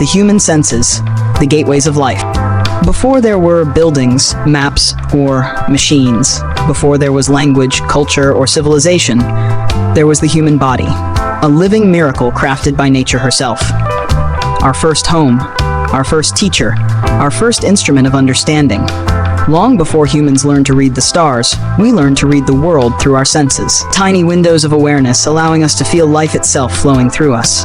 The human senses, the gateways of life. Before there were buildings, maps, or machines, before there was language, culture, or civilization, there was the human body, a living miracle crafted by nature herself. Our first home, our first teacher, our first instrument of understanding. Long before humans learned to read the stars, we learned to read the world through our senses. Tiny windows of awareness allowing us to feel life itself flowing through us.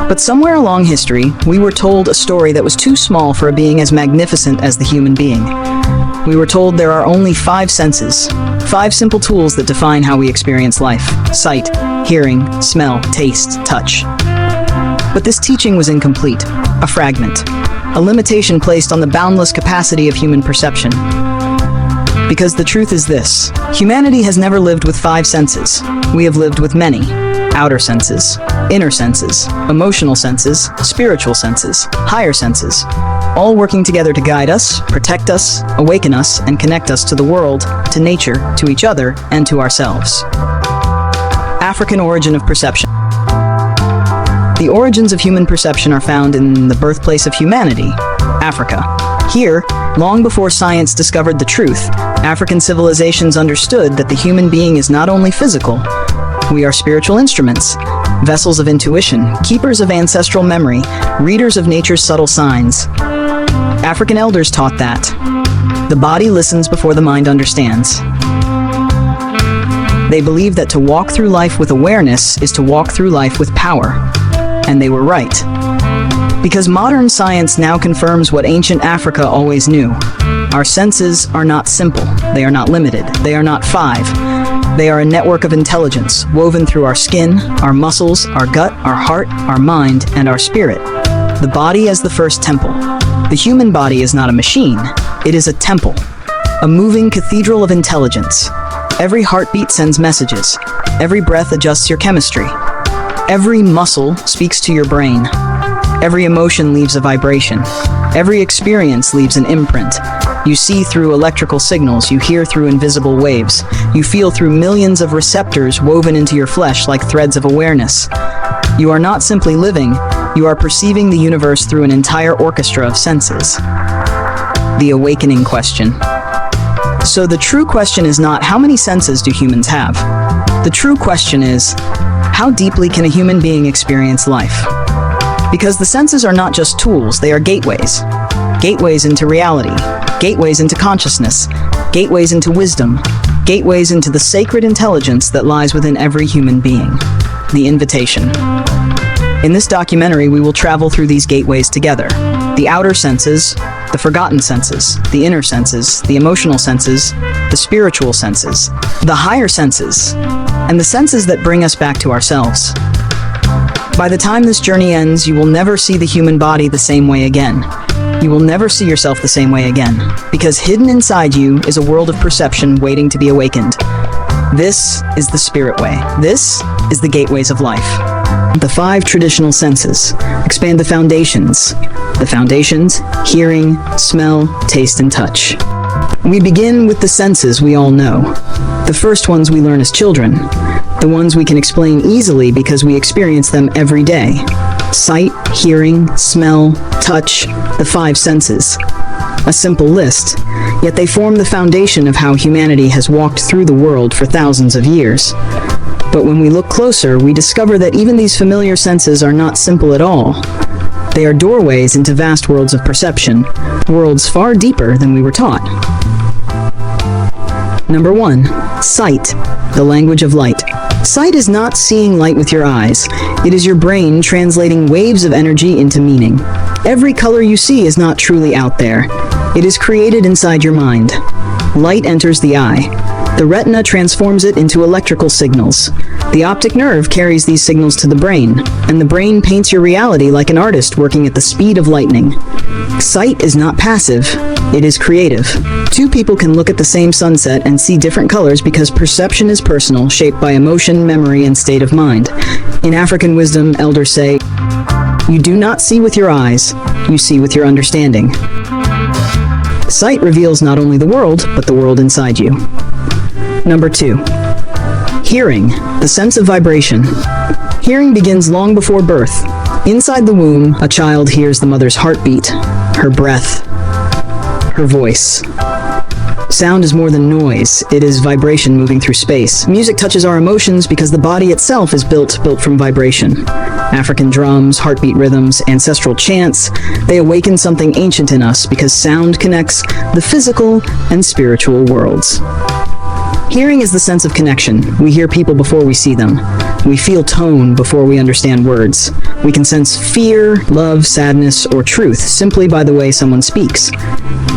But somewhere along history, we were told a story that was too small for a being as magnificent as the human being. We were told there are only 5 senses, 5 simple tools that define how we experience life: sight, hearing, smell, taste, touch. But this teaching was incomplete, a fragment, a limitation placed on the boundless capacity of human perception. Because the truth is this: humanity has never lived with 5 senses. We have lived with many. Outer senses, inner senses, emotional senses, spiritual senses, higher senses, all working together to guide us, protect us, awaken us, and connect us to the world, to nature, to each other, and to ourselves. African origin of perception. The origins of human perception are found in the birthplace of humanity, Africa. Here, long before science discovered the truth, African civilizations understood that the human being is not only physical. We are spiritual instruments, vessels of intuition, keepers of ancestral memory, readers of nature's subtle signs. African elders taught that the body listens before the mind understands. They believed that to walk through life with awareness is to walk through life with power. And they were right. Because modern science now confirms what ancient Africa always knew. Our senses are not simple. They are not limited. They are not 5. They are a network of intelligence woven through our skin, our muscles, our gut, our heart, our mind, and our spirit. The body as the first temple. The human body is not a machine. It is a temple, a moving cathedral of intelligence. Every heartbeat sends messages. Every breath adjusts your chemistry. Every muscle speaks to your brain. Every emotion leaves a vibration. Every experience leaves an imprint. You see through electrical signals, you hear through invisible waves, you feel through millions of receptors woven into your flesh like threads of awareness. You are not simply living, you are perceiving the universe through an entire orchestra of senses. The awakening question. So the true question is not how many senses do humans have? The true question is, how deeply can a human being experience life? Because the senses are not just tools, they are gateways. Gateways into reality, gateways into consciousness, gateways into wisdom, gateways into the sacred intelligence that lies within every human being. The invitation. In this documentary, we will travel through these gateways together. The outer senses, the forgotten senses, the inner senses, the emotional senses, the spiritual senses, the higher senses, and the senses that bring us back to ourselves. By the time this journey ends, you will never see the human body the same way again. You will never see yourself the same way again, because hidden inside you is a world of perception waiting to be awakened. This is the spirit way. This is the gateways of life. The 5 traditional senses. Expand the foundations. The foundations: hearing, smell, taste, and touch. We begin with the senses we all know. The first ones we learn as children. The ones we can explain easily because we experience them every day. Sight, hearing, smell, touch, the 5 senses. A simple list, yet they form the foundation of how humanity has walked through the world for thousands of years. But when we look closer, we discover that even these familiar senses are not simple at all. They are doorways into vast worlds of perception, worlds far deeper than we were taught. Number 1. Sight, the language of light. Sight is not seeing light with your eyes. It is your brain translating waves of energy into meaning. Every color you see is not truly out there. It is created inside your mind. Light enters the eye. The retina transforms it into electrical signals. The optic nerve carries these signals to the brain, and the brain paints your reality like an artist working at the speed of lightning. Sight is not passive, it is creative. 2 people can look at the same sunset and see different colors because perception is personal, shaped by emotion, memory, and state of mind. In African wisdom, elders say, "You do not see with your eyes, you see with your understanding." Sight reveals not only the world, but the world inside you. Number 2. Hearing, the sense of vibration. Hearing begins long before birth. Inside the womb, a child hears the mother's heartbeat, her breath, her voice. Sound is more than noise, it is vibration moving through space. Music touches our emotions because the body itself is built from vibration. African drums, heartbeat rhythms, ancestral chants, they awaken something ancient in us because sound connects the physical and spiritual worlds. Hearing is the sense of connection. We hear people before we see them. We feel tone before we understand words. We can sense fear, love, sadness, or truth simply by the way someone speaks.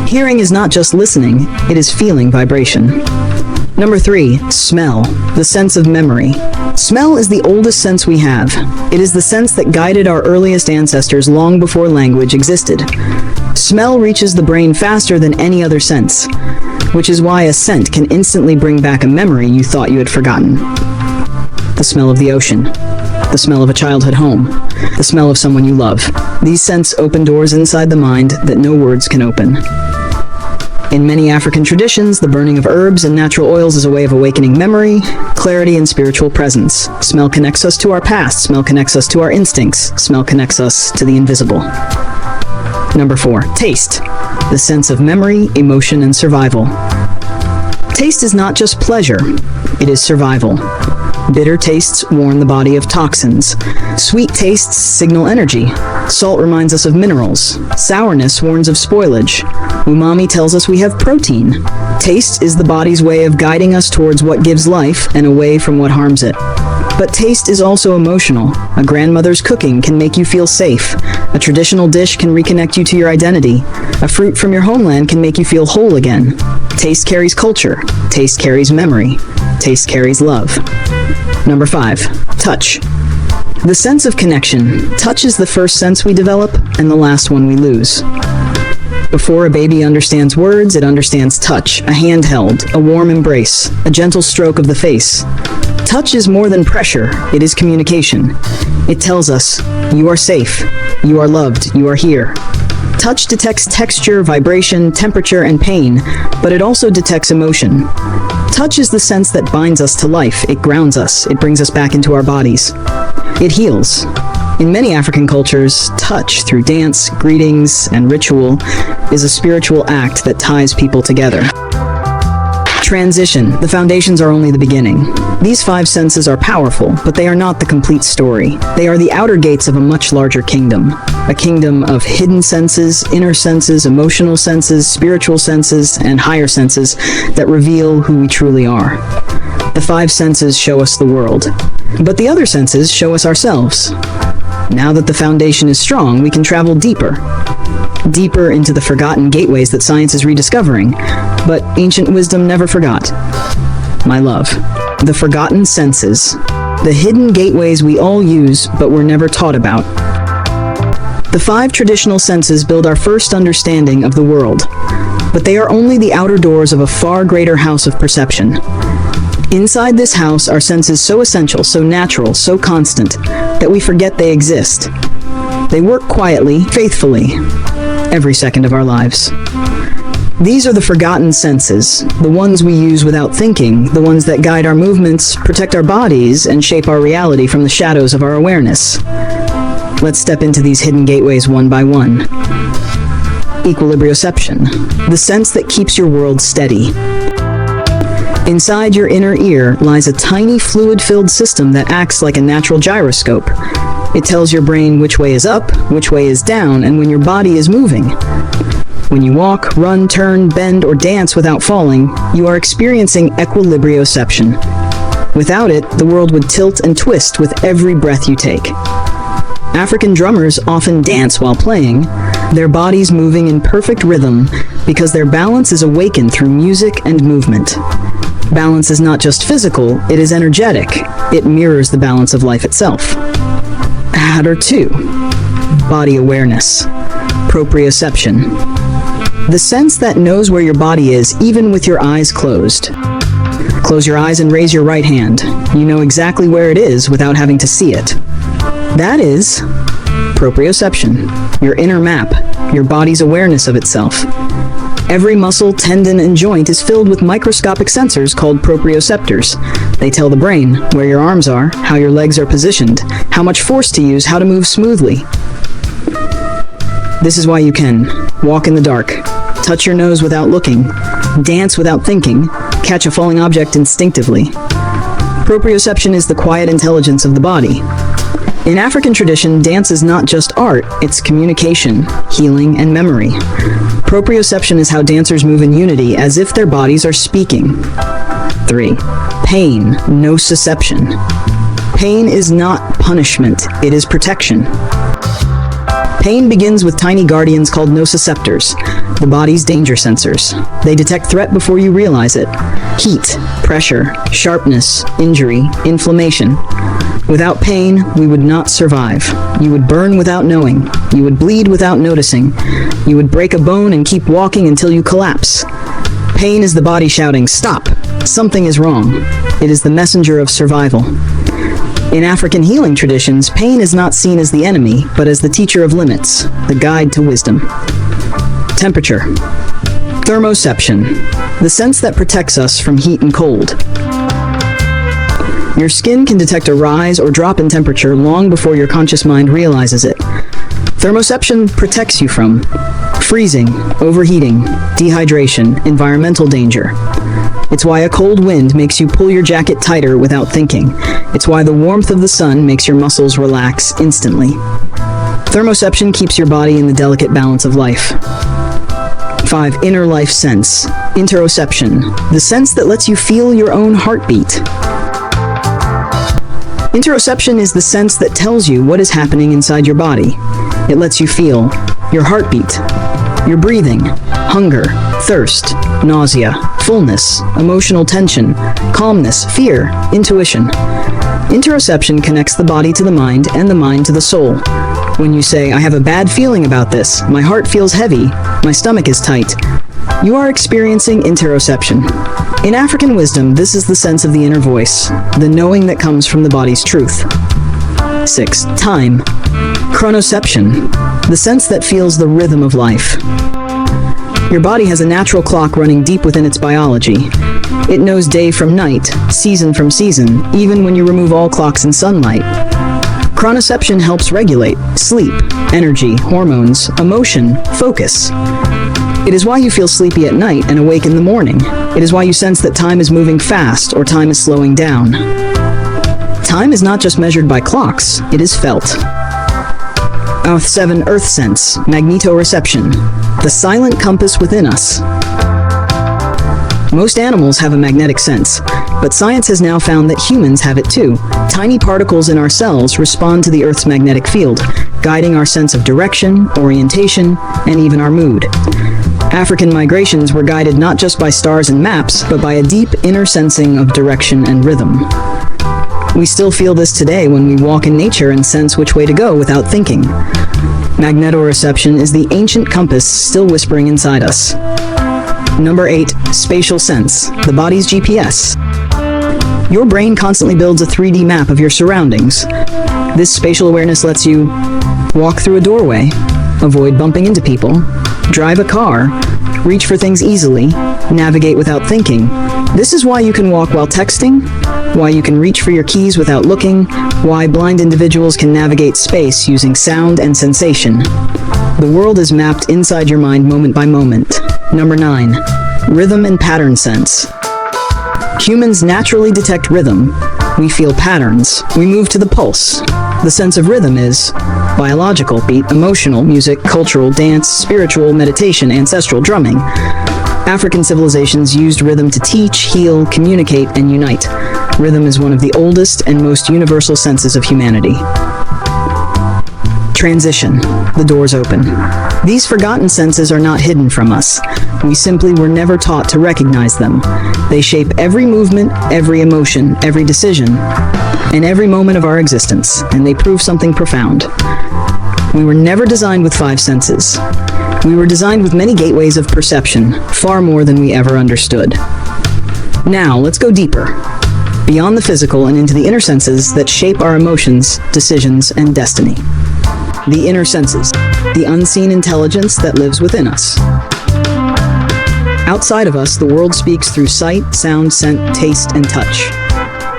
Hearing is not just listening, it is feeling vibration. Number 3, smell, the sense of memory. Smell is the oldest sense we have. It is the sense that guided our earliest ancestors long before language existed. Smell reaches the brain faster than any other sense, which is why a scent can instantly bring back a memory you thought you had forgotten. The smell of the ocean, the smell of a childhood home, the smell of someone you love. These scents open doors inside the mind that no words can open. In many African traditions, the burning of herbs and natural oils is a way of awakening memory, clarity, and spiritual presence. Smell connects us to our past. Smell connects us to our instincts. Smell connects us to the invisible. Number 4, taste, the sense of memory, emotion, and survival. Taste is not just pleasure, it is survival. Bitter tastes warn the body of toxins. Sweet tastes signal energy. Salt reminds us of minerals. Sourness warns of spoilage. Umami tells us we have protein. Taste is the body's way of guiding us towards what gives life and away from what harms it. But taste is also emotional. A grandmother's cooking can make you feel safe. A traditional dish can reconnect you to your identity. A fruit from your homeland can make you feel whole again. Taste carries culture. Taste carries memory. Taste carries love. Number 5, touch. The sense of connection. Touch is the first sense we develop and the last one we lose. Before a baby understands words, it understands touch, a hand held, a warm embrace, a gentle stroke of the face. Touch is more than pressure, it is communication. It tells us, you are safe, you are loved, you are here. Touch detects texture, vibration, temperature, and pain, but it also detects emotion. Touch is the sense that binds us to life, it grounds us, it brings us back into our bodies. It heals. In many African cultures, touch through dance, greetings, and ritual is a spiritual act that ties people together. Transition. The foundations are only the beginning. These 5 senses are powerful, but they are not the complete story. They are the outer gates of a much larger kingdom. A kingdom of hidden senses, inner senses, emotional senses, spiritual senses, and higher senses that reveal who we truly are. The 5 senses show us the world, but the other senses show us ourselves. Now that the foundation is strong, we can travel deeper into the forgotten gateways that science is rediscovering, but ancient wisdom never forgot. My love, the forgotten senses, the hidden gateways we all use but were never taught about. The 5 traditional senses build our first understanding of the world, but they are only the outer doors of a far greater house of perception. Inside this house are senses so essential, so natural, so constant, that we forget they exist. They work quietly, faithfully, every second of our lives. These are the forgotten senses, the ones we use without thinking, the ones that guide our movements, protect our bodies, and shape our reality from the shadows of our awareness. Let's step into these hidden gateways one by one. Equilibrioception, the sense that keeps your world steady. Inside your inner ear lies a tiny fluid-filled system that acts like a natural gyroscope. It tells your brain which way is up, which way is down, and when your body is moving. When you walk, run, turn, bend, or dance without falling, you are experiencing equilibrioception. Without it, the world would tilt and twist with every breath you take. African drummers often dance while playing, their bodies moving in perfect rhythm because their balance is awakened through music and movement. Balance is not just physical, it is energetic. It mirrors the balance of life itself. Adder 2. Body awareness. Proprioception. The sense that knows where your body is even with your eyes closed. Close your eyes and raise your right hand. You know exactly where it is without having to see it. That is proprioception, your inner map, your body's awareness of itself. Every muscle, tendon, and joint is filled with microscopic sensors called proprioceptors They tell the brain where your arms are, how your legs are positioned, how much force to use, how to move smoothly. This is why you can walk in the dark, touch your nose without looking, dance without thinking, catch a falling object instinctively. Proprioception is the quiet intelligence of the body. In African tradition, dance is not just art, it's communication, healing, and memory. Proprioception is how dancers move in unity as if their bodies are speaking. 3. Pain, nociception. Pain is not punishment, it is protection. Pain begins with tiny guardians called nociceptors, the body's danger sensors. They detect threat before you realize it. Heat, pressure, sharpness, injury, inflammation. Without pain, we would not survive. You would burn without knowing. You would bleed without noticing. You would break a bone and keep walking until you collapse. Pain is the body shouting, "Stop! Something is wrong." It is the messenger of survival. In African healing traditions, pain is not seen as the enemy, but as the teacher of limits, the guide to wisdom. Temperature. Thermoception, the sense that protects us from heat and cold. Your skin can detect a rise or drop in temperature long before your conscious mind realizes it. Thermoception protects you from freezing, overheating, dehydration, environmental danger. It's why a cold wind makes you pull your jacket tighter without thinking. It's why the warmth of the sun makes your muscles relax instantly. Thermoception keeps your body in the delicate balance of life. 5. Inner life sense. Interoception, the sense that lets you feel your own heartbeat. Interoception is the sense that tells you what is happening inside your body. It lets you feel your heartbeat, your breathing, hunger, thirst, nausea, fullness, emotional tension, calmness, fear, intuition. Interoception connects the body to the mind and the mind to the soul. When you say, "I have a bad feeling about this, my heart feels heavy, my stomach is tight," you are experiencing interoception. In African wisdom, this is the sense of the inner voice, the knowing that comes from the body's truth. 6. Time. Chronoception, the sense that feels the rhythm of life. Your body has a natural clock running deep within its biology. It knows day from night, season from season, even when you remove all clocks and sunlight. Chronoception helps regulate sleep, energy, hormones, emotion, focus. It is why you feel sleepy at night and awake in the morning. It is why you sense that time is moving fast or time is slowing down. Time is not just measured by clocks, it is felt. 7. Earth sense, magnetoreception, the silent compass within us. Most animals have a magnetic sense, but science has now found that humans have it too. Tiny particles in our cells respond to the Earth's magnetic field, guiding our sense of direction, orientation, and even our mood. African migrations were guided not just by stars and maps, but by a deep inner sensing of direction and rhythm. We still feel this today when we walk in nature and sense which way to go without thinking. Magnetoreception is the ancient compass still whispering inside us. 8. Spatial sense, the body's GPS. Your brain constantly builds a 3D map of your surroundings. This spatial awareness lets you walk through a doorway, avoid bumping into people, drive a car, reach for things easily, navigate without thinking. This is why you can walk while texting, why you can reach for your keys without looking, why blind individuals can navigate space using sound and sensation. The world is mapped inside your mind moment by moment. 9. Rhythm and pattern sense. Humans naturally detect rhythm. We feel patterns. We move to the pulse. The sense of rhythm is biological, beat, emotional, music, cultural, dance, spiritual, meditation, ancestral, drumming. African civilizations used rhythm to teach, heal, communicate, and unite. Rhythm is one of the oldest and most universal senses of humanity. Transition. The doors open. These forgotten senses are not hidden from us. We simply were never taught to recognize them. They shape every movement, every emotion, every decision, and every moment of our existence, and they prove something profound. We were never designed with 5 senses. We were designed with many gateways of perception, far more than we ever understood. Now, let's go deeper, beyond the physical and into the inner senses that shape our emotions, decisions, and destiny. The inner senses, the unseen intelligence that lives within us. Outside of us, the world speaks through sight, sound, scent, taste, and touch.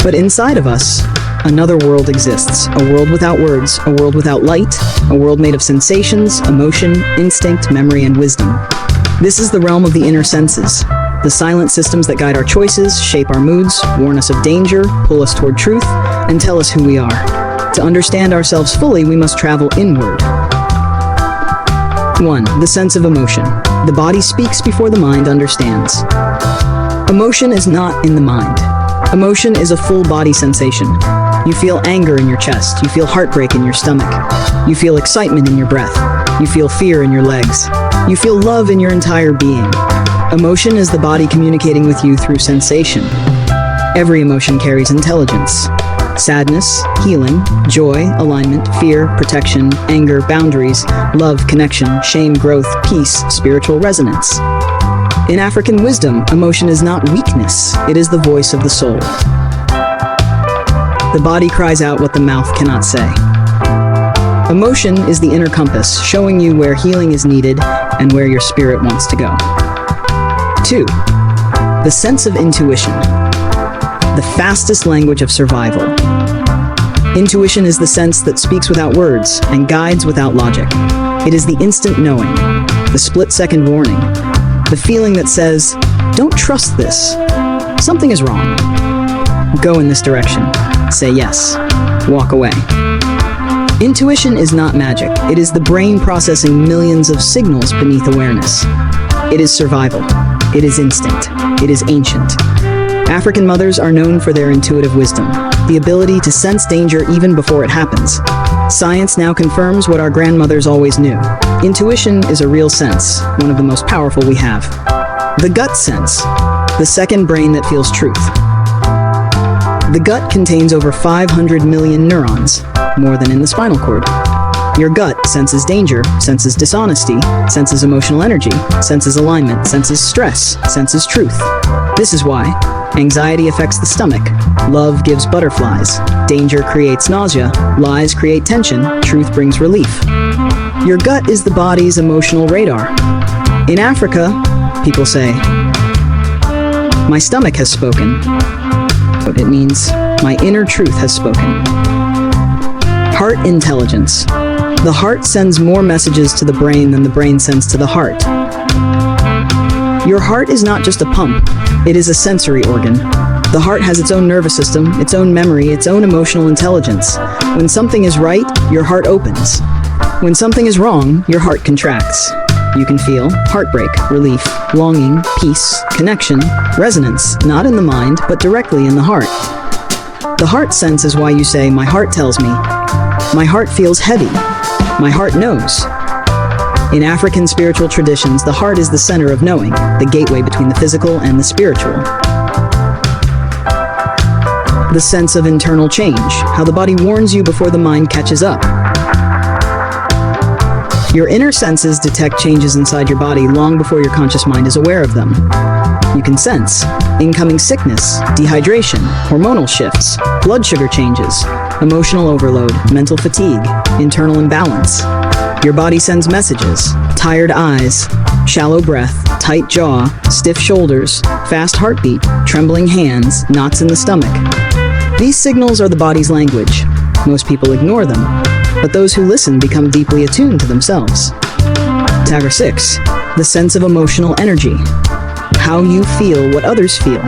But inside of us, another world exists. A world without words, a world without light, a world made of sensations, emotion, instinct, memory, and wisdom. This is the realm of the inner senses, the silent systems that guide our choices, shape our moods, warn us of danger, pull us toward truth, and tell us who we are. To understand ourselves fully, we must travel inward. 1. The sense of emotion. The body speaks before the mind understands. Emotion is not in the mind. Emotion is a full body sensation. You feel anger in your chest. You feel heartbreak in your stomach. You feel excitement in your breath. You feel fear in your legs. You feel love in your entire being. Emotion is the body communicating with you through sensation. Every emotion carries intelligence. Sadness, healing, joy, alignment, fear, protection, anger, boundaries, love, connection, shame, growth, peace, spiritual resonance. In African wisdom, emotion is not weakness, it is the voice of the soul. The body cries out what the mouth cannot say. Emotion is the inner compass, showing you where healing is needed and where your spirit wants to go. 2. The sense of intuition. The fastest language of survival. Intuition is the sense that speaks without words and guides without logic. It is the instant knowing, the split-second warning, the feeling that says, "Don't trust this. Something is wrong. Go in this direction." Say yes. Walk away. Intuition is not magic. It is the brain processing millions of signals beneath awareness. It is survival. It is instinct. It is ancient. African mothers are known for their intuitive wisdom, the ability to sense danger even before it happens. Science now confirms what our grandmothers always knew. Intuition is a real sense, one of the most powerful we have. The gut sense, the second brain that feels truth. The gut contains over 500 million neurons, more than in the spinal cord. Your gut senses danger, senses dishonesty, senses emotional energy, senses alignment, senses stress, senses truth. This is why anxiety affects the stomach, love gives butterflies, danger creates nausea, lies create tension, truth brings relief. Your gut is the body's emotional radar. In Africa, people say, "My stomach has spoken." But it means, "My inner truth has spoken." Heart intelligence. The heart sends more messages to the brain than the brain sends to the heart. Your heart is not just a pump, it is a sensory organ. The heart has its own nervous system, its own memory, its own emotional intelligence. When something is right, your heart opens. When something is wrong, your heart contracts. You can feel heartbreak, relief, longing, peace, connection, resonance, not in the mind, but directly in the heart. The heart sense is why you say, "My heart tells me." My heart feels heavy. My heart knows. In African spiritual traditions, the heart is the center of knowing, the gateway between the physical and the spiritual. The sense of internal change, how the body warns you before the mind catches up. Your inner senses detect changes inside your body long before your conscious mind is aware of them. You can sense incoming sickness, dehydration, hormonal shifts, blood sugar changes, emotional overload, mental fatigue, internal imbalance. Your body sends messages: tired eyes, shallow breath, tight jaw, stiff shoulders, fast heartbeat, trembling hands, knots in the stomach. These signals are the body's language. Most people ignore them, but those who listen become deeply attuned to themselves. Tagger 6. The sense of emotional energy. How you feel what others feel.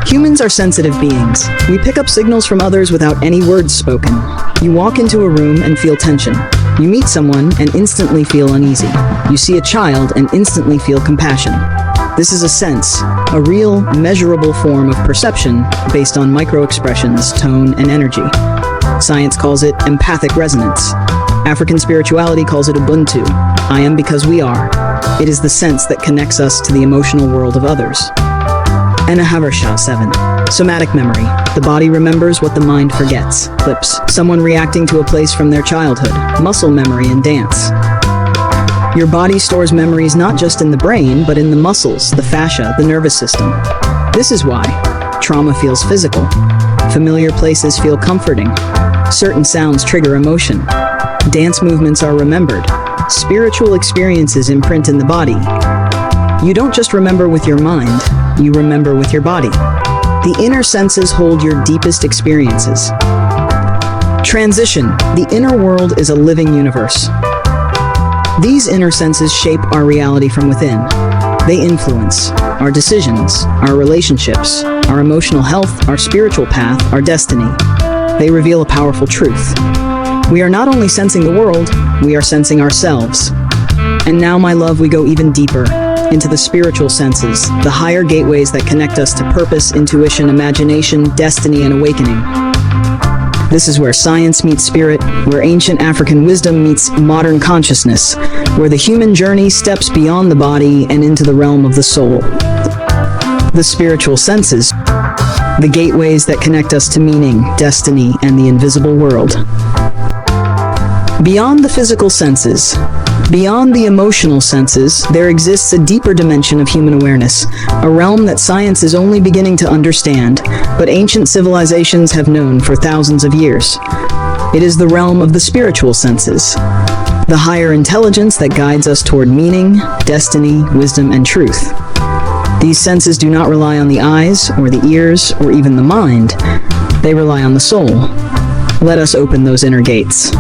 Humans are sensitive beings. We pick up signals from others without any words spoken. You walk into a room and feel tension. You meet someone and instantly feel uneasy. You see a child and instantly feel compassion. This is a sense, a real, measurable form of perception based on micro-expressions, tone, and energy. Science calls it empathic resonance. African spirituality calls it Ubuntu. I am because we are. It is the sense that connects us to the emotional world of others. Anahaversha 7. Somatic memory. The body remembers what the mind forgets. Clips. Someone reacting to a place from their childhood. Muscle memory and dance. Your body stores memories not just in the brain, but in the muscles, the fascia, the nervous system. This is why trauma feels physical. Familiar places feel comforting. Certain sounds trigger emotion. Dance movements are remembered. Spiritual experiences imprint in the body. You don't just remember with your mind, you remember with your body. The inner senses hold your deepest experiences. Transition. The inner world is a living universe. These inner senses shape our reality from within. They influence our decisions, our relationships, our emotional health, our spiritual path, our destiny. They reveal a powerful truth. We are not only sensing the world, we are sensing ourselves. And now, my love, we go even deeper into the spiritual senses, the higher gateways that connect us to purpose, intuition, imagination, destiny, and awakening. This is where science meets spirit, where ancient African wisdom meets modern consciousness, where the human journey steps beyond the body and into the realm of the soul. The spiritual senses, the gateways that connect us to meaning, destiny, and the invisible world. Beyond the physical senses, beyond the emotional senses, there exists a deeper dimension of human awareness, a realm that science is only beginning to understand, but ancient civilizations have known for thousands of years. It is the realm of the spiritual senses, the higher intelligence that guides us toward meaning, destiny, wisdom, and truth. These senses do not rely on the eyes, or the ears, or even the mind. They rely on the soul. Let us open those inner gates.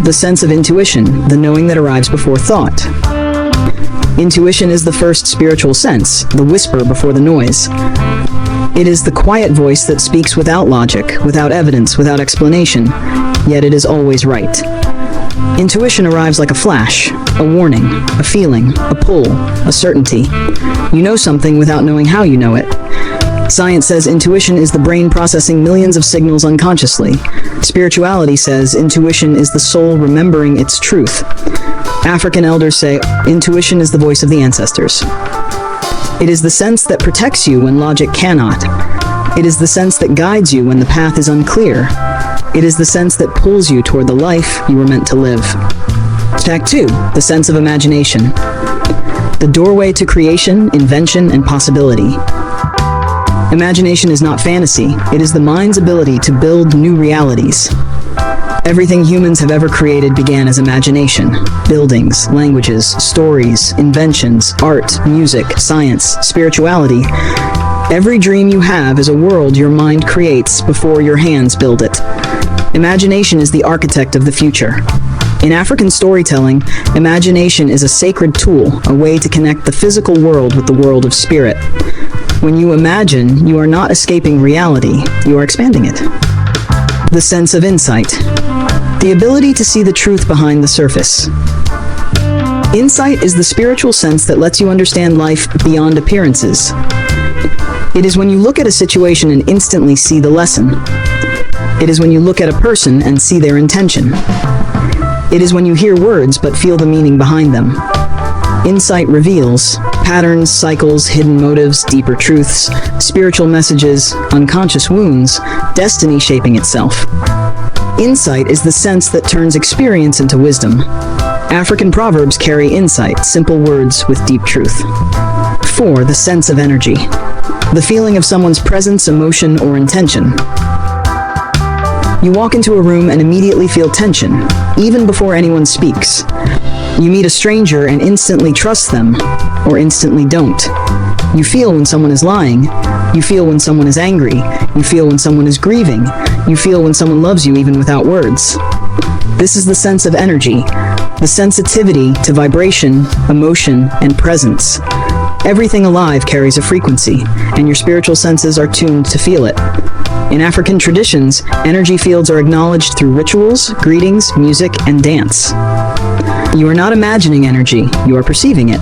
The sense of intuition, the knowing that arrives before thought. Intuition is the first spiritual sense, the whisper before the noise. It is the quiet voice that speaks without logic, without evidence, without explanation, yet it is always right. Intuition arrives like a flash, a warning, a feeling, a pull, a certainty. You know something without knowing how you know it. Science says intuition is the brain processing millions of signals unconsciously. Spirituality says intuition is the soul remembering its truth. African elders say intuition is the voice of the ancestors. It is the sense that protects you when logic cannot. It is the sense that guides you when the path is unclear. It is the sense that pulls you toward the life you were meant to live. Fact 2. The sense of imagination. The doorway to creation, invention, and possibility. Imagination is not fantasy. It is the mind's ability to build new realities. Everything humans have ever created began as imagination. Buildings, languages, stories, inventions, art, music, science, spirituality. Every dream you have is a world your mind creates before your hands build it. Imagination is the architect of the future. In African storytelling, imagination is a sacred tool, a way to connect the physical world with the world of spirit. When you imagine, you are not escaping reality, you are expanding it. The sense of insight. The ability to see the truth behind the surface. Insight is the spiritual sense that lets you understand life beyond appearances. It is when you look at a situation and instantly see the lesson. It is when you look at a person and see their intention. It is when you hear words but feel the meaning behind them. Insight reveals patterns, cycles, hidden motives, deeper truths, spiritual messages, unconscious wounds, destiny shaping itself. Insight is the sense that turns experience into wisdom. African proverbs carry insight, simple words with deep truth. 4. The sense of energy. The feeling of someone's presence, emotion, or intention. You walk into a room and immediately feel tension, even before anyone speaks. You meet a stranger and instantly trust them, or instantly don't. You feel when someone is lying. You feel when someone is angry. You feel when someone is grieving. You feel when someone loves you even without words. This is the sense of energy, the sensitivity to vibration, emotion, and presence. Everything alive carries a frequency, and your spiritual senses are tuned to feel it. In African traditions, energy fields are acknowledged through rituals, greetings, music, and dance. You are not imagining energy, you are perceiving it.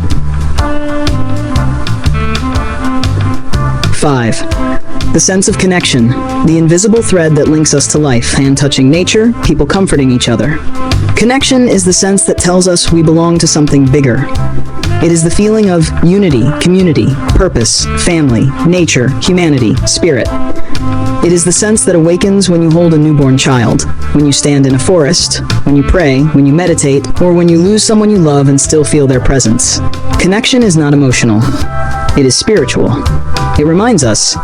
5. The sense of connection, the invisible thread that links us to life, hand touching nature, people comforting each other. Connection is the sense that tells us we belong to something bigger. It is the feeling of unity, community, purpose, family, nature, humanity, spirit. It is the sense that awakens when you hold a newborn child, when you stand in a forest, when you pray, when you meditate, or when you lose someone you love and still feel their presence. Connection is not emotional. It is spiritual. It reminds us,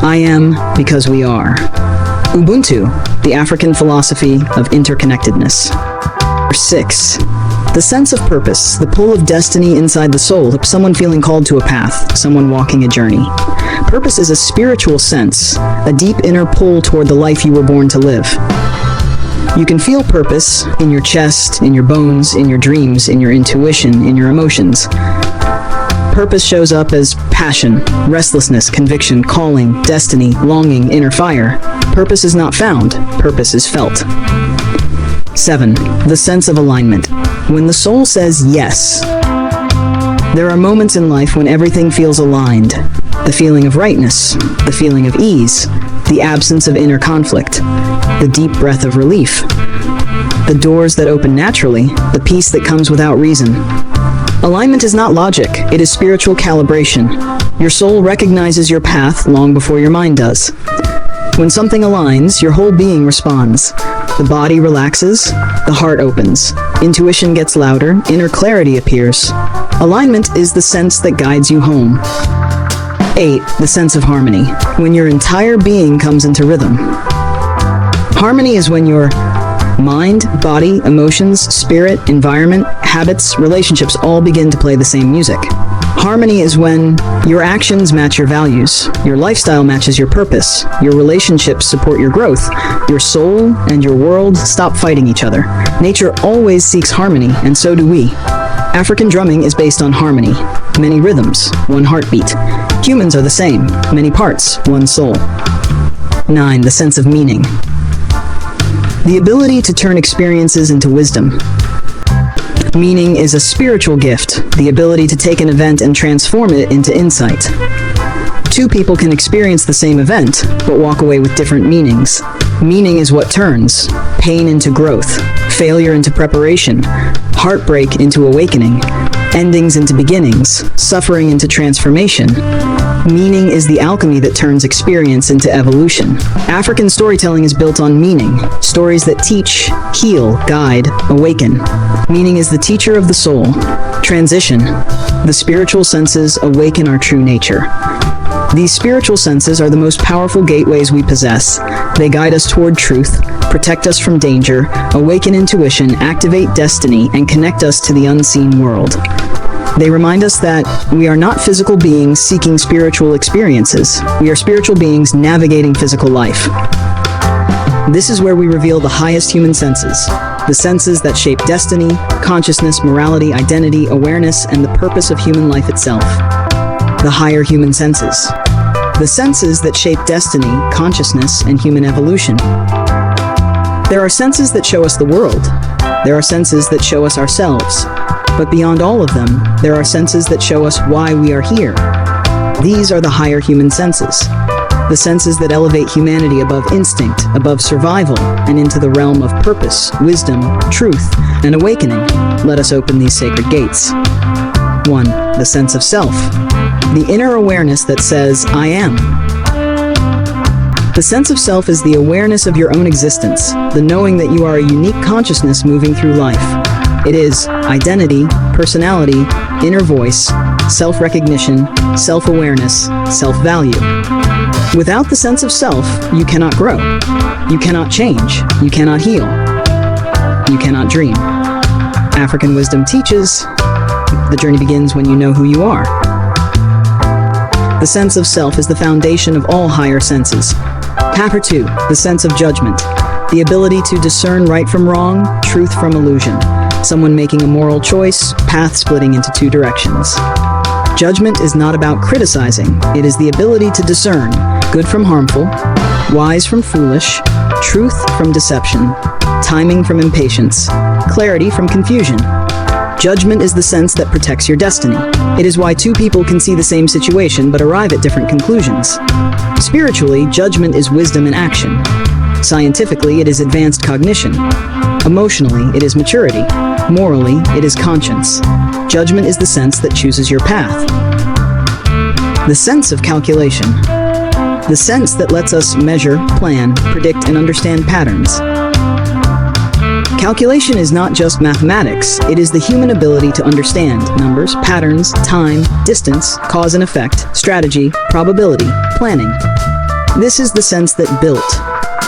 I am because we are. Ubuntu, the African philosophy of interconnectedness. 6. The sense of purpose, the pull of destiny inside the soul, someone feeling called to a path, someone walking a journey. Purpose is a spiritual sense, a deep inner pull toward the life you were born to live. You can feel purpose in your chest, in your bones, in your dreams, in your intuition, in your emotions. Purpose shows up as passion, restlessness, conviction, calling, destiny, longing, inner fire. Purpose is not found, purpose is felt. 7. The sense of alignment. When the soul says yes. There are moments in life when everything feels aligned. The feeling of rightness, the feeling of ease, the absence of inner conflict, the deep breath of relief, the doors that open naturally, the peace that comes without reason. Alignment is not logic, it is spiritual calibration. Your soul recognizes your path long before your mind does. When something aligns, your whole being responds. The body relaxes, the heart opens, intuition gets louder, inner clarity appears. Alignment is the sense that guides you home. 8. The sense of harmony. When your entire being comes into rhythm. Harmony is when your mind, body, emotions, spirit, environment, habits, relationships all begin to play the same music. Harmony is when your actions match your values, your lifestyle matches your purpose, your relationships support your growth, your soul and your world stop fighting each other. Nature always seeks harmony, and so do we. African drumming is based on harmony. Many rhythms, one heartbeat. Humans are the same. Many parts, one soul. 9. The sense of meaning. The ability to turn experiences into wisdom. Meaning is a spiritual gift, the ability to take an event and transform it into insight. Two people can experience the same event, but walk away with different meanings. Meaning is what turns pain into growth, failure into preparation, heartbreak into awakening, endings into beginnings, suffering into transformation. Meaning is the alchemy that turns experience into evolution. African storytelling is built on meaning, stories that teach, heal, guide, awaken. Meaning is the teacher of the soul. Transition. The spiritual senses awaken our true nature. These spiritual senses are the most powerful gateways we possess. They guide us toward truth, protect us from danger, awaken intuition, activate destiny, and connect us to the unseen world. They remind us that we are not physical beings seeking spiritual experiences. We are spiritual beings navigating physical life. This is where we reveal the highest human senses, the senses that shape destiny, consciousness, morality, identity, awareness, and the purpose of human life itself. The higher human senses. The senses that shape destiny, consciousness, and human evolution. There are senses that show us the world. There are senses that show us ourselves. But beyond all of them, there are senses that show us why we are here. These are the higher human senses. The senses that elevate humanity above instinct, above survival, and into the realm of purpose, wisdom, truth, and awakening. Let us open these sacred gates. 1. The sense of self. The inner awareness that says, I am. The sense of self is the awareness of your own existence, the knowing that you are a unique consciousness moving through life. It is identity, personality, inner voice, self-recognition, self-awareness, self-value. Without the sense of self, you cannot grow. You cannot change. You cannot heal. You cannot dream. African wisdom teaches, the journey begins when you know who you are. The sense of self is the foundation of all higher senses. Paper 2, the sense of judgment. The ability to discern right from wrong, truth from illusion. Someone making a moral choice, path splitting into two directions. Judgment is not about criticizing. It is the ability to discern good from harmful, wise from foolish, truth from deception, timing from impatience, clarity from confusion. Judgment is the sense that protects your destiny. It is why two people can see the same situation but arrive at different conclusions. Spiritually, judgment is wisdom in action. Scientifically, it is advanced cognition. Emotionally, it is maturity. Morally, it is conscience. Judgment is the sense that chooses your path. The sense of calculation. The sense that lets us measure, plan, predict, and understand patterns. Calculation is not just mathematics, it is the human ability to understand numbers, patterns, time, distance, cause and effect, strategy, probability, planning. This is the sense that built,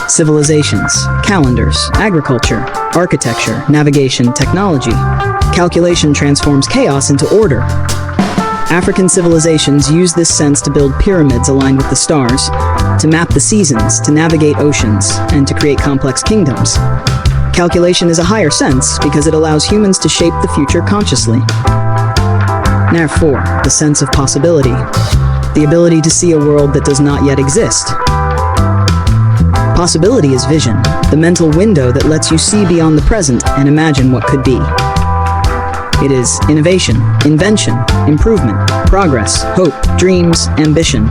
Civilizations, calendars, agriculture, architecture, navigation, technology. Calculation transforms chaos into order. African civilizations use this sense to build pyramids aligned with the stars, to map the seasons, to navigate oceans, and to create complex kingdoms. Calculation is a higher sense because it allows humans to shape the future consciously. Now 4, the sense of possibility. The ability to see a world that does not yet exist. Possibility is vision, the mental window that lets you see beyond the present and imagine what could be. It is innovation, invention, improvement, progress, hope, dreams, ambition.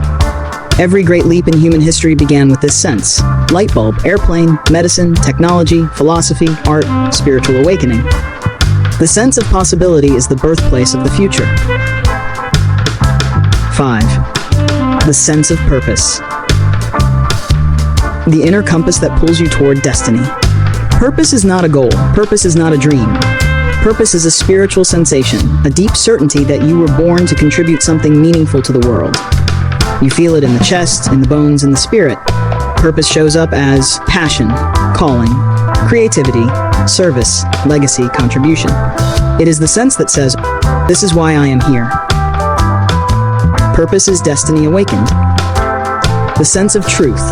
Every great leap in human history began with this sense. Light bulb, airplane, medicine, technology, philosophy, art, spiritual awakening. The sense of possibility is the birthplace of the future. 5. The sense of purpose. The inner compass that pulls you toward destiny. Purpose is not a goal. Purpose is not a dream. Purpose is a spiritual sensation, a deep certainty that you were born to contribute something meaningful to the world. You feel it in the chest, in the bones, in the spirit. Purpose shows up as passion, calling, creativity, service, legacy, contribution. It is the sense that says, "This is why I am here." Purpose is destiny awakened. The sense of truth,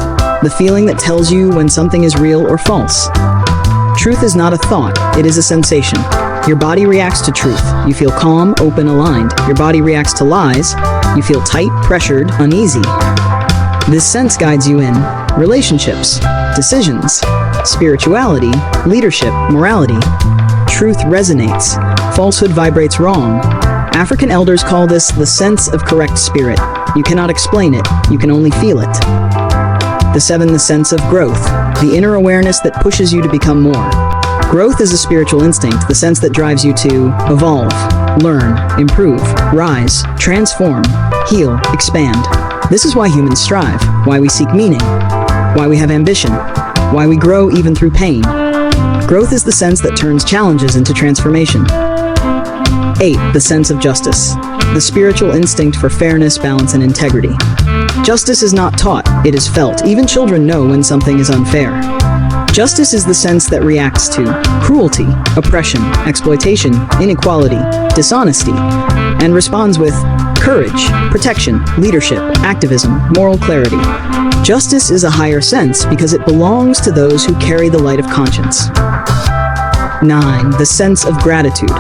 the feeling that tells you when something is real or false. Truth is not a thought, it is a sensation. Your body reacts to truth. You feel calm, open, aligned. Your body reacts to lies. You feel tight, pressured, uneasy. This sense guides you in relationships, decisions, spirituality, leadership, morality. Truth resonates. Falsehood vibrates wrong. African elders call this the sense of correct spirit. You cannot explain it, you can only feel it. The 7, the sense of growth, the inner awareness that pushes you to become more. Growth is a spiritual instinct, the sense that drives you to evolve, learn, improve, rise, transform, heal, expand. This is why humans strive, why we seek meaning, why we have ambition, why we grow even through pain. Growth is the sense that turns challenges into transformation. 8, the sense of justice, the spiritual instinct for fairness, balance, and integrity. Justice is not taught, it is felt. Even children know when something is unfair. Justice is the sense that reacts to cruelty, oppression, exploitation, inequality, dishonesty, and responds with courage, protection, leadership, activism, moral clarity. Justice is a higher sense because it belongs to those who carry the light of conscience. 9, the sense of gratitude,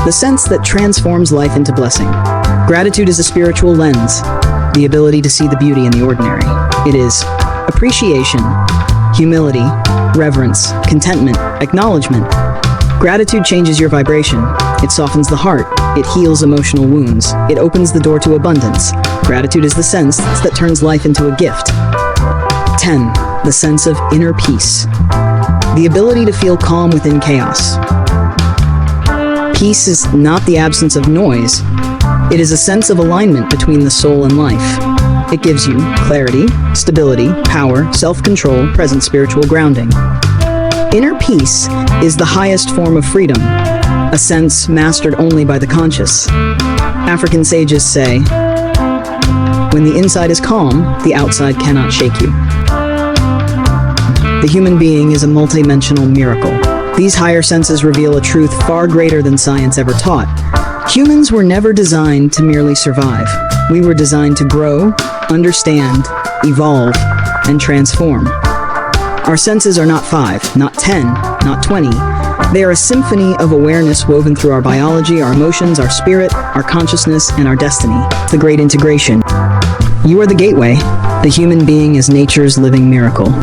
the sense that transforms life into blessing. Gratitude is a spiritual lens, the ability to see the beauty in the ordinary. It is appreciation, humility, reverence, contentment, acknowledgement. Gratitude changes your vibration. It softens the heart. It heals emotional wounds. It opens the door to abundance. Gratitude is the sense that turns life into a gift. 10. The sense of inner peace. The ability to feel calm within chaos. Peace is not the absence of noise. It is a sense of alignment between the soul and life. It gives you clarity, stability, power, self-control, present spiritual grounding. Inner peace is the highest form of freedom, a sense mastered only by the conscious. African sages say, "When the inside is calm, the outside cannot shake you." The human being is a multidimensional miracle. These higher senses reveal a truth far greater than science ever taught. Humans were never designed to merely survive. We were designed to grow, understand, evolve, and transform. Our senses are not 5, not 10, not 20. They are a symphony of awareness woven through our biology, our emotions, our spirit, our consciousness, and our destiny. The great integration. You are the gateway. The human being is nature's living miracle.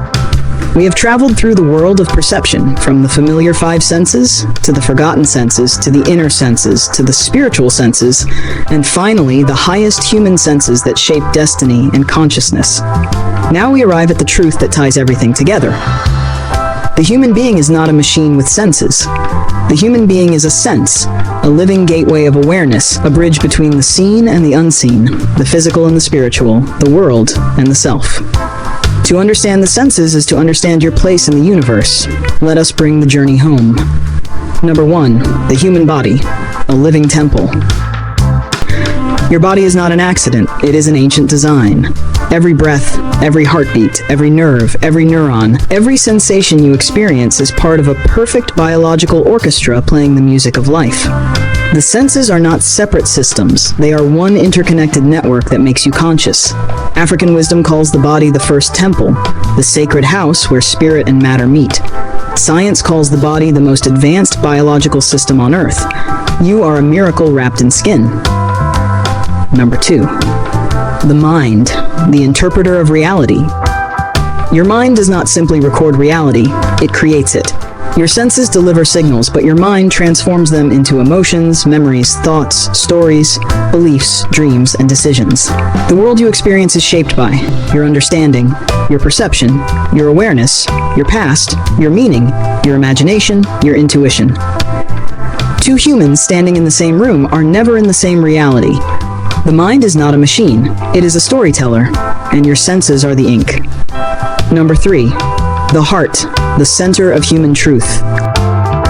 We have traveled through the world of perception, from the familiar 5 senses, to the forgotten senses, to the inner senses, to the spiritual senses, and finally, the highest human senses that shape destiny and consciousness. Now we arrive at the truth that ties everything together. The human being is not a machine with senses. The human being is a sense, a living gateway of awareness, a bridge between the seen and the unseen, the physical and the spiritual, the world and the self. To understand the senses is to understand your place in the universe. Let us bring the journey home. Number 1, the human body, a living temple. Your body is not an accident, it is an ancient design. Every breath, Every heartbeat, every nerve, every neuron, every sensation you experience is part of a perfect biological orchestra playing the music of life. The senses are not separate systems. They are one interconnected network that makes you conscious. African wisdom calls the body the first temple, the sacred house where spirit and matter meet. Science calls the body the most advanced biological system on Earth. You are a miracle wrapped in skin. Number 2. The mind, the interpreter of reality. Your mind does not simply record reality, it creates it. Your senses deliver signals, but your mind transforms them into emotions, memories, thoughts, stories, beliefs, dreams, and decisions. The world you experience is shaped by your understanding, your perception, your awareness, your past, your meaning, your imagination, your intuition. Two humans standing in the same room are never in the same reality. The mind is not a machine, it is a storyteller, and your senses are the ink. Number 3. The heart, the center of human truth.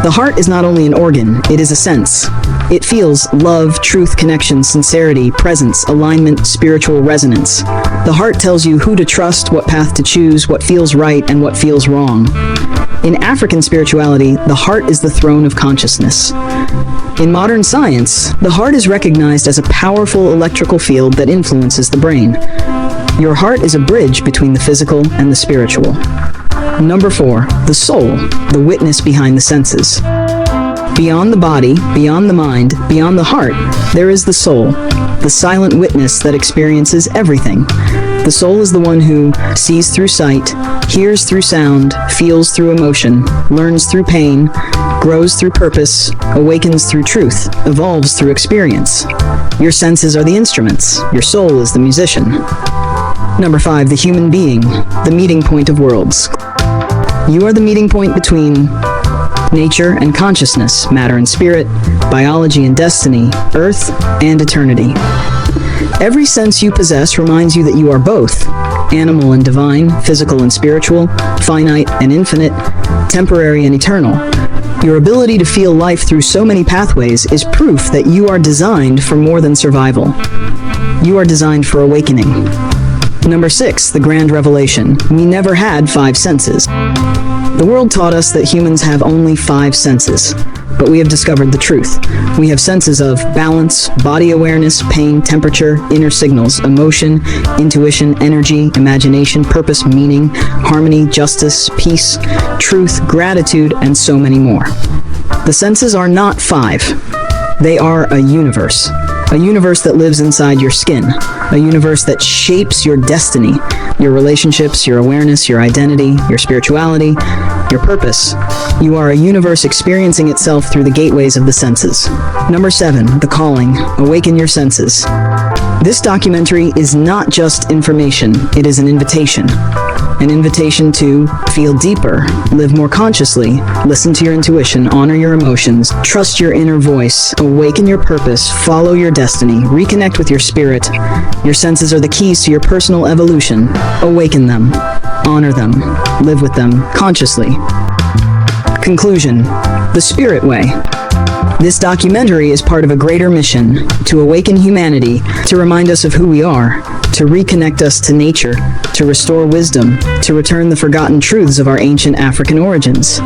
The heart is not only an organ, it is a sense. It feels love, truth, connection, sincerity, presence, alignment, spiritual resonance. The heart tells you who to trust, what path to choose, what feels right, and what feels wrong. In African spirituality, the heart is the throne of consciousness. In modern science, the heart is recognized as a powerful electrical field that influences the brain. Your heart is a bridge between the physical and the spiritual. Number 4. The soul, the witness behind the senses. Beyond the body, beyond the mind, beyond the heart, there is the soul, the silent witness that experiences everything. The soul is the one who sees through sight, hears through sound, feels through emotion, learns through pain, grows through purpose, awakens through truth, evolves through experience. Your senses are the instruments, your soul is the musician. Number 5. The human being, the meeting point of worlds. You are the meeting point between nature and consciousness, matter and spirit, biology and destiny, earth and eternity. Every sense you possess reminds you that you are both, animal and divine, physical and spiritual, finite and infinite, temporary and eternal. Your ability to feel life through so many pathways is proof that you are designed for more than survival. You are designed for awakening. Number 6. The grand revelation. We never had 5 senses. The world taught us that humans have only 5 senses, but we have discovered the truth. We have senses of balance, body awareness, pain, temperature, inner signals, emotion, intuition, energy, imagination, purpose, meaning, harmony, justice, peace, truth, gratitude, and so many more. The senses are not 5. They are a universe that lives inside your skin, a universe that shapes your destiny, your relationships, your awareness, your identity, your spirituality, your purpose. You are a universe experiencing itself through the gateways of the senses. Number 7. The calling. Awaken your senses. This documentary is not just information, it is an invitation. An invitation to feel deeper, live more consciously, listen to your intuition, honor your emotions, trust your inner voice, awaken your purpose, follow your destiny, reconnect with your spirit. Your senses are the keys to your personal evolution. Awaken them, honor them, live with them consciously. Conclusion. The Spirit Way. This documentary is part of a greater mission to awaken humanity, to remind us of who we are, to reconnect us to nature, to restore wisdom, to return the forgotten truths of our ancient African origins.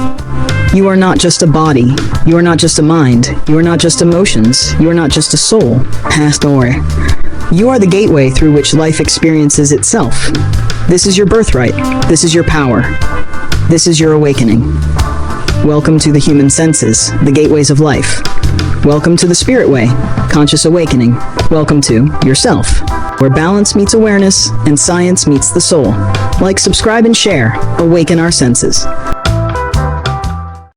You are not just a body, you are not just a mind, you are not just emotions, you are not just a soul, pastor. You are the gateway through which life experiences itself. This is your birthright, this is your power, this is your awakening. Welcome to the human senses, the gateways of life. Welcome to the Spirit Way, conscious awakening. Welcome to yourself, where balance meets awareness and science meets the soul. Like, subscribe, and share. Awaken our senses.